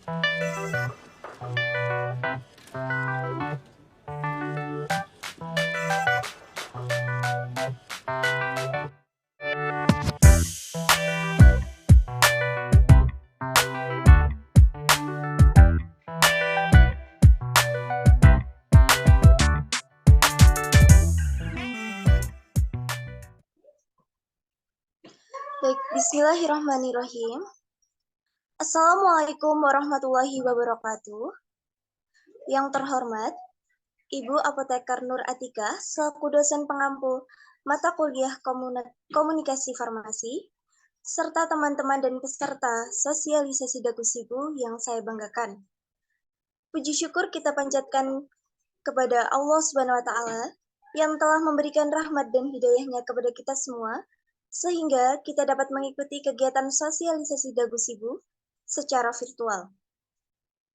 Baik, bismillahirrahmanirrahim. Assalamualaikum warahmatullahi wabarakatuh. Yang terhormat, Ibu Apoteker Nur Atika, selaku dosen pengampu mata kuliah komunikasi farmasi, serta teman-teman dan peserta sosialisasi Dagusibu yang saya banggakan. Puji syukur kita panjatkan kepada Allah Subhanahu wa Ta'ala yang telah memberikan rahmat dan hidayahnya kepada kita semua, sehingga kita dapat mengikuti kegiatan sosialisasi Dagusibu secara virtual.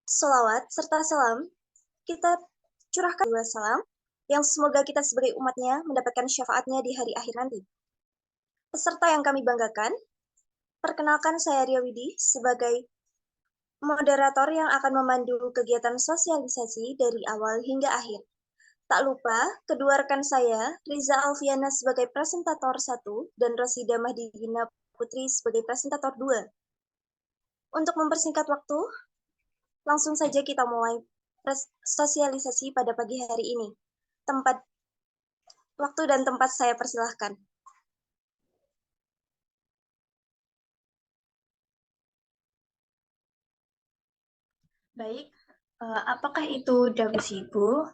Salawat serta salam kita curahkan dua salam yang semoga kita sebagai umatnya mendapatkan syafaatnya di hari akhir nanti. Peserta yang kami banggakan, perkenalkan saya Ria Widi sebagai moderator yang akan memandu kegiatan sosialisasi dari awal hingga akhir. Tak lupa, kedua rekan saya, Riza Alfiana sebagai presentator 1 dan Rosida Mahdina Putri sebagai presentator 2. Untuk mempersingkat waktu, langsung saja kita mulai sosialisasi pada pagi hari ini. Waktu dan tempat saya persilahkan. Baik, apakah itu Dagusibu?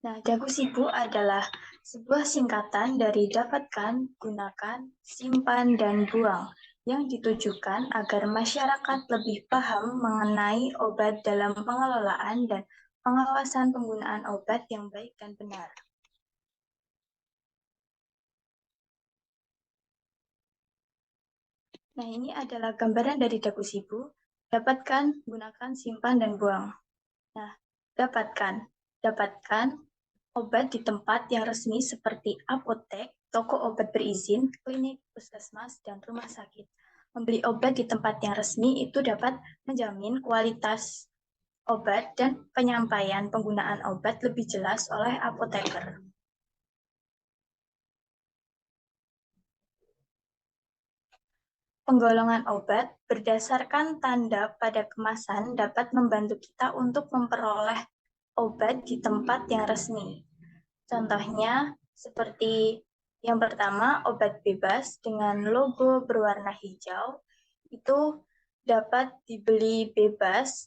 Nah, Dagusibu adalah sebuah singkatan dari dapatkan, gunakan, simpan, dan buang yang ditujukan agar masyarakat lebih paham mengenai obat dalam pengelolaan dan pengawasan penggunaan obat yang baik dan benar. Nah, ini adalah gambaran dari Dagusibu. Dapatkan, gunakan, simpan, dan buang. Nah, dapatkan obat di tempat yang resmi seperti apotek, toko obat berizin, klinik, puskesmas, dan rumah sakit. Membeli obat di tempat yang resmi itu dapat menjamin kualitas obat dan penyampaian penggunaan obat lebih jelas oleh apoteker. Penggolongan obat berdasarkan tanda pada kemasan dapat membantu kita untuk memperoleh obat di tempat yang resmi. Contohnya seperti yang pertama, obat bebas dengan logo berwarna hijau itu dapat dibeli bebas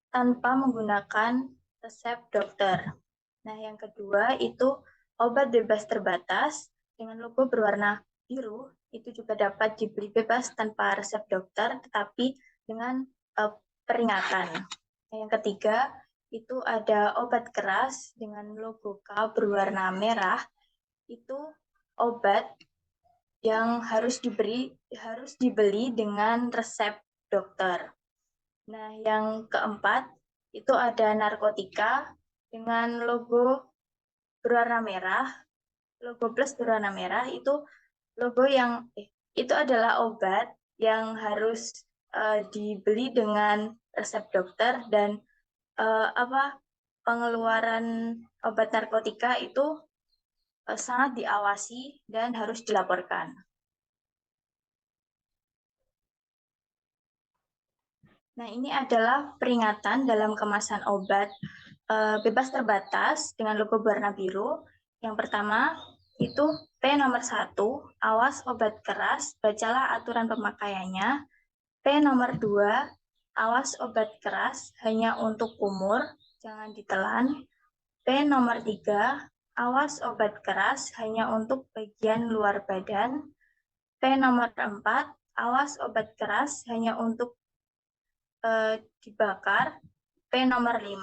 tanpa menggunakan resep dokter. Nah, yang kedua itu obat bebas terbatas dengan logo berwarna biru itu juga dapat dibeli bebas tanpa resep dokter, tetapi dengan peringatan. Nah, yang ketiga itu ada obat keras dengan logo K berwarna merah, itu obat yang harus dibeli dengan resep dokter. Nah, yang keempat itu ada narkotika dengan logo berwarna merah, logo plus berwarna merah itu logo yang itu adalah obat yang harus dibeli dengan resep dokter dan pengeluaran obat narkotika itu sangat diawasi dan harus dilaporkan. Nah, ini adalah peringatan dalam kemasan obat bebas terbatas dengan logo berwarna biru. Yang pertama itu P nomor 1, awas obat keras, bacalah aturan pemakaiannya. P nomor 2, awas obat keras hanya untuk umur, jangan ditelan. P nomor 3, awas obat keras hanya untuk bagian luar badan. P nomor 4, awas obat keras hanya untuk dibakar. P nomor 5,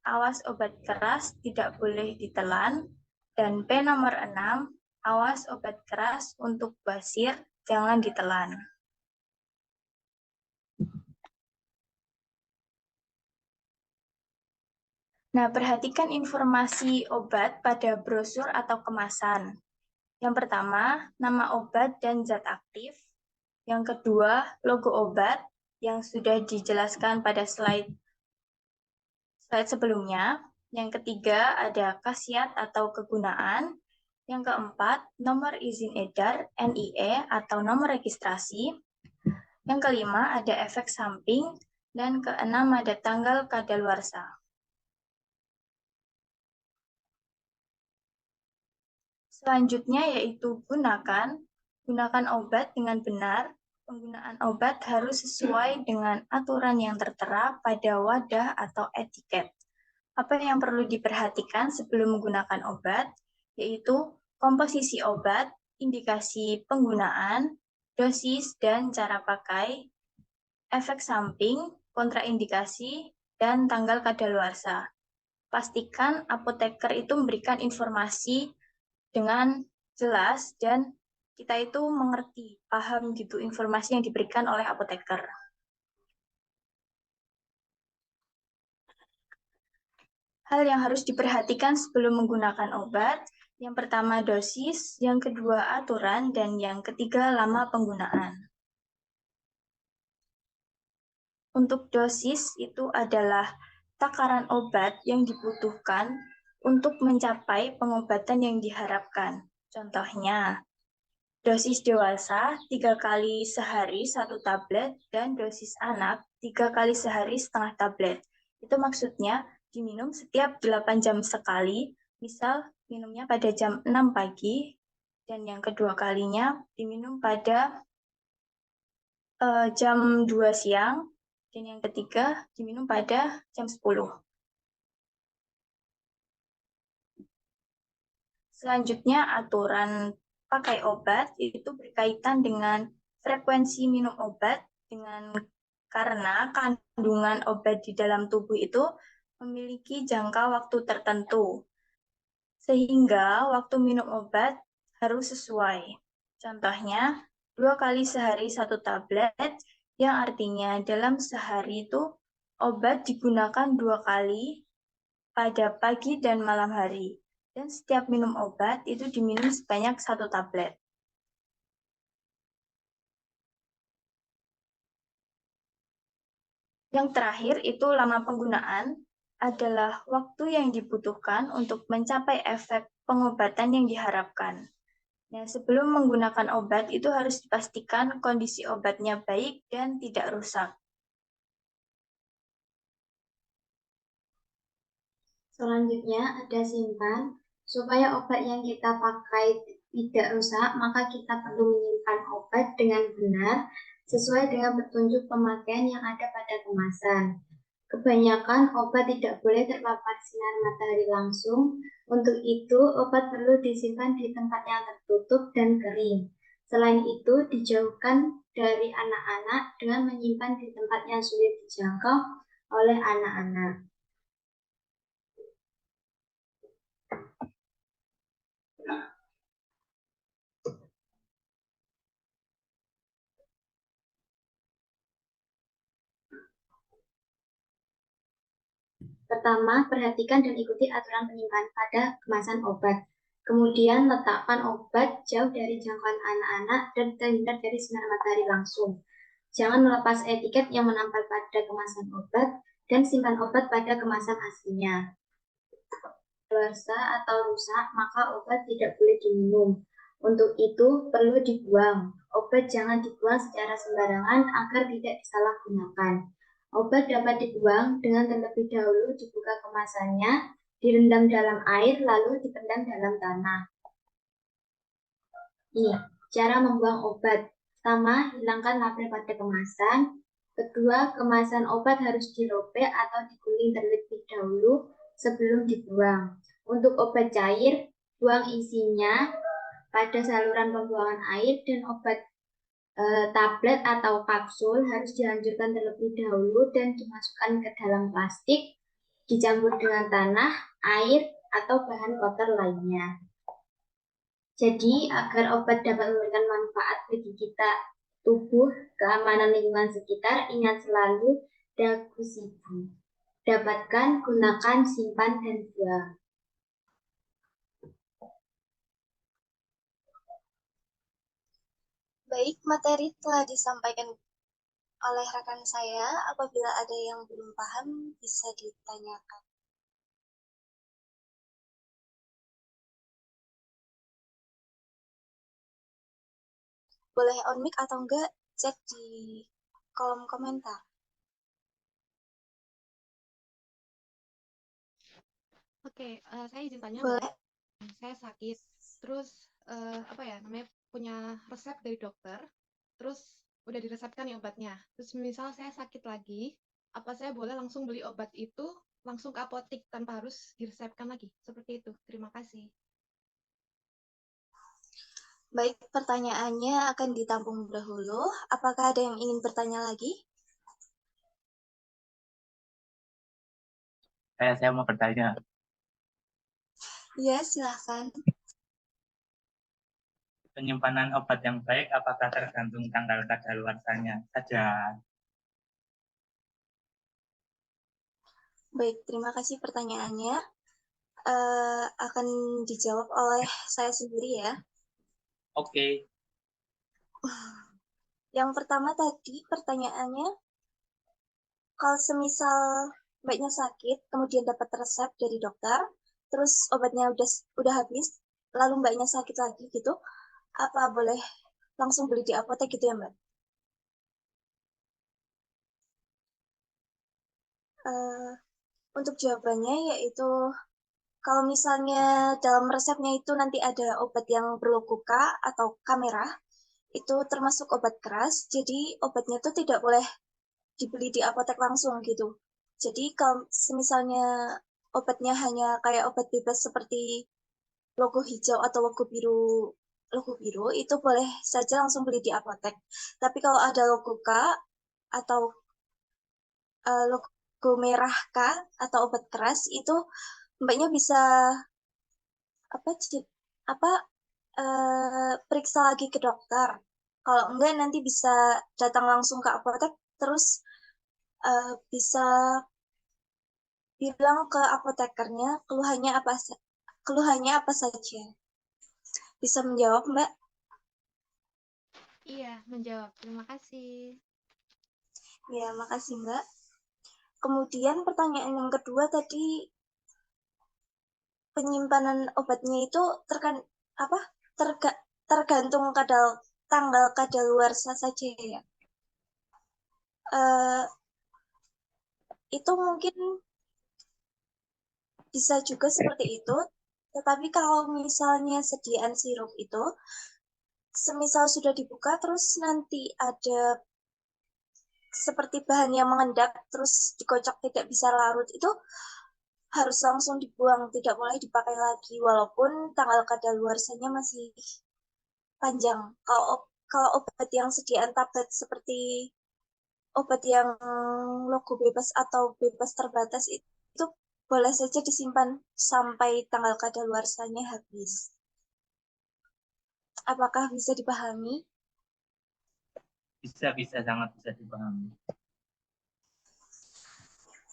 awas obat keras tidak boleh ditelan. Dan P nomor 6, awas obat keras untuk basir jangan ditelan. Nah, perhatikan informasi obat pada brosur atau kemasan. Yang pertama, nama obat dan zat aktif. Yang kedua, logo obat yang sudah dijelaskan pada slide sebelumnya. Yang ketiga, ada khasiat atau kegunaan. Yang keempat, nomor izin edar NIE atau nomor registrasi. Yang kelima, ada efek samping. Dan keenam, ada tanggal kadaluarsa. Selanjutnya yaitu gunakan obat dengan benar. Penggunaan obat harus sesuai dengan aturan yang tertera pada wadah atau etiket. Apa yang perlu diperhatikan sebelum menggunakan obat, yaitu komposisi obat, indikasi penggunaan, dosis dan cara pakai, efek samping, kontraindikasi, dan tanggal kadaluarsa. Pastikan apoteker itu memberikan informasi dengan jelas dan kita itu mengerti, paham gitu informasi yang diberikan oleh apoteker. Hal yang harus diperhatikan sebelum menggunakan obat, yang pertama dosis, yang kedua aturan, dan yang ketiga lama penggunaan. Untuk dosis itu adalah takaran obat yang dibutuhkan untuk mencapai pengobatan yang diharapkan. Contohnya, dosis dewasa 3 kali sehari 1 tablet dan dosis anak 3 kali sehari setengah tablet. Itu maksudnya diminum setiap 8 jam sekali, misal minumnya pada jam 6 pagi, dan yang kedua kalinya diminum pada jam 2 siang, dan yang ketiga diminum pada jam 10. Selanjutnya, aturan pakai obat itu berkaitan dengan frekuensi minum obat karena kandungan obat di dalam tubuh itu memiliki jangka waktu tertentu. Sehingga waktu minum obat harus sesuai. Contohnya, 2 kali sehari 1 tablet, yang artinya dalam sehari itu obat digunakan 2 kali pada pagi dan malam hari. Dan setiap minum obat itu diminum sebanyak 1 tablet. Yang terakhir itu lama penggunaan adalah waktu yang dibutuhkan untuk mencapai efek pengobatan yang diharapkan. Nah, sebelum menggunakan obat itu harus dipastikan kondisi obatnya baik dan tidak rusak. Selanjutnya ada simpan. Supaya obat yang kita pakai tidak rusak, maka kita perlu menyimpan obat dengan benar sesuai dengan petunjuk pemakaian yang ada pada kemasan. Kebanyakan obat tidak boleh terpapar sinar matahari langsung. Untuk itu, obat perlu disimpan di tempat yang tertutup dan kering. Selain itu, dijauhkan dari anak-anak dengan menyimpan di tempat yang sulit dijangkau oleh anak-anak. Pertama, perhatikan dan ikuti aturan penyimpanan pada kemasan obat. Kemudian, letakkan obat jauh dari jangkauan anak-anak dan terhindar dari sinar matahari langsung. Jangan melepas etiket yang menempel pada kemasan obat dan simpan obat pada kemasan aslinya. Kadaluarsa atau rusak, maka obat tidak boleh diminum. Untuk itu, perlu dibuang. Obat jangan dibuang secara sembarangan agar tidak disalahgunakan. Obat dapat dibuang dengan terlebih dahulu dibuka kemasannya, direndam dalam air, lalu dipendam dalam tanah. Ini cara membuang obat. Pertama, hilangkan label pada kemasan. Kedua, kemasan obat harus dirobek atau diguling terlebih dahulu sebelum dibuang. Untuk obat cair, buang isinya pada saluran pembuangan air dan obat tablet atau kapsul harus dihancurkan terlebih dahulu dan dimasukkan ke dalam plastik, dicampur dengan tanah, air, atau bahan kotor lainnya. Jadi, agar obat dapat memberikan manfaat bagi kita, tubuh, keamanan lingkungan sekitar, ingat selalu dagu sibu. Dapatkan, gunakan, simpan, dan buang. Baik, materi telah disampaikan oleh rekan saya. Apabila ada yang belum paham, bisa ditanyakan. Boleh on mic atau enggak, cek di kolom komentar. Oke, saya izin tanya, Mbak. Boleh. Saya sakit, terus apa ya namanya punya resep dari dokter, terus udah diresepkan ya obatnya. Terus misal saya sakit lagi, apa saya boleh langsung beli obat itu langsung ke apotik tanpa harus diresepkan lagi? Seperti itu. Terima kasih. Baik, pertanyaannya akan ditampung dahulu. Apakah ada yang ingin bertanya lagi? Saya mau bertanya. Ya, silahkan. Penyimpanan obat yang baik apakah tergantung tanggal kadaluarsanya saja? Baik, terima kasih pertanyaannya. Akan dijawab oleh saya sendiri ya. Oke. Yang pertama tadi pertanyaannya, kalau semisal mbaknya sakit, kemudian dapat resep dari dokter, terus obatnya udah habis, lalu mbaknya sakit lagi gitu, apa boleh langsung beli di apotek gitu ya mbak? Untuk jawabannya yaitu kalau misalnya dalam resepnya itu nanti ada obat yang berlogo K atau K merah, itu termasuk obat keras, jadi obatnya itu tidak boleh dibeli di apotek langsung gitu. Jadi kalau misalnya obatnya hanya kayak obat bebas seperti logo hijau atau logo biru itu boleh saja langsung beli di apotek. Tapi kalau ada logo K atau logo merah K atau obat keras itu mbaknya bisa apa apa periksa lagi ke dokter. Kalau enggak nanti bisa datang langsung ke apotek terus bisa bilang ke apotekernya keluhannya apa saja. Bisa menjawab, Mbak? Iya, menjawab. Terima kasih. Ya, makasih, Mbak. Kemudian pertanyaan yang kedua tadi penyimpanan obatnya itu tergantung tanggal kadaluarsa saja ya. Itu mungkin bisa juga seperti itu, tetapi kalau misalnya sediaan sirup itu, semisal sudah dibuka terus nanti ada seperti bahan yang mengendap terus dikocok tidak bisa larut itu harus langsung dibuang, tidak boleh dipakai lagi walaupun tanggal kadaluarsanya masih panjang. Kalau obat yang sediaan tablet seperti obat yang logo bebas atau bebas terbatas itu boleh saja disimpan sampai tanggal kadaluarsanya habis. Apakah bisa dipahami? Bisa sangat bisa dipahami.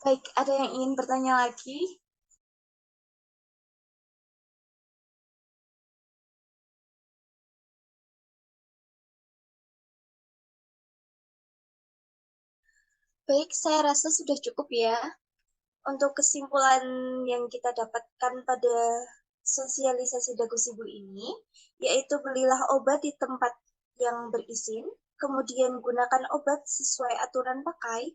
Baik, ada yang ingin bertanya lagi? Baik, saya rasa sudah cukup ya. Untuk kesimpulan yang kita dapatkan pada sosialisasi Dago Sibu ini, yaitu belilah obat di tempat yang berizin, kemudian gunakan obat sesuai aturan pakai,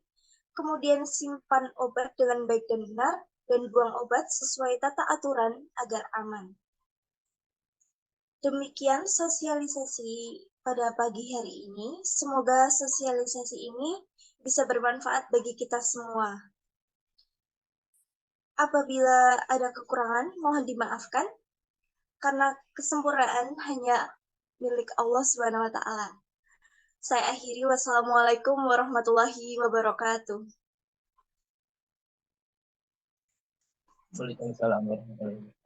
kemudian simpan obat dengan baik dan benar, dan buang obat sesuai tata aturan agar aman. Demikian sosialisasi pada pagi hari ini. Semoga sosialisasi ini bisa bermanfaat bagi kita semua. Apabila ada kekurangan, mohon dimaafkan, karena kesempurnaan hanya milik Allah Subhanahu wa Ta'ala. Saya akhiri, wassalamualaikum warahmatullahi wabarakatuh. Waalaikumsalam warahmatullahi wabarakatuh.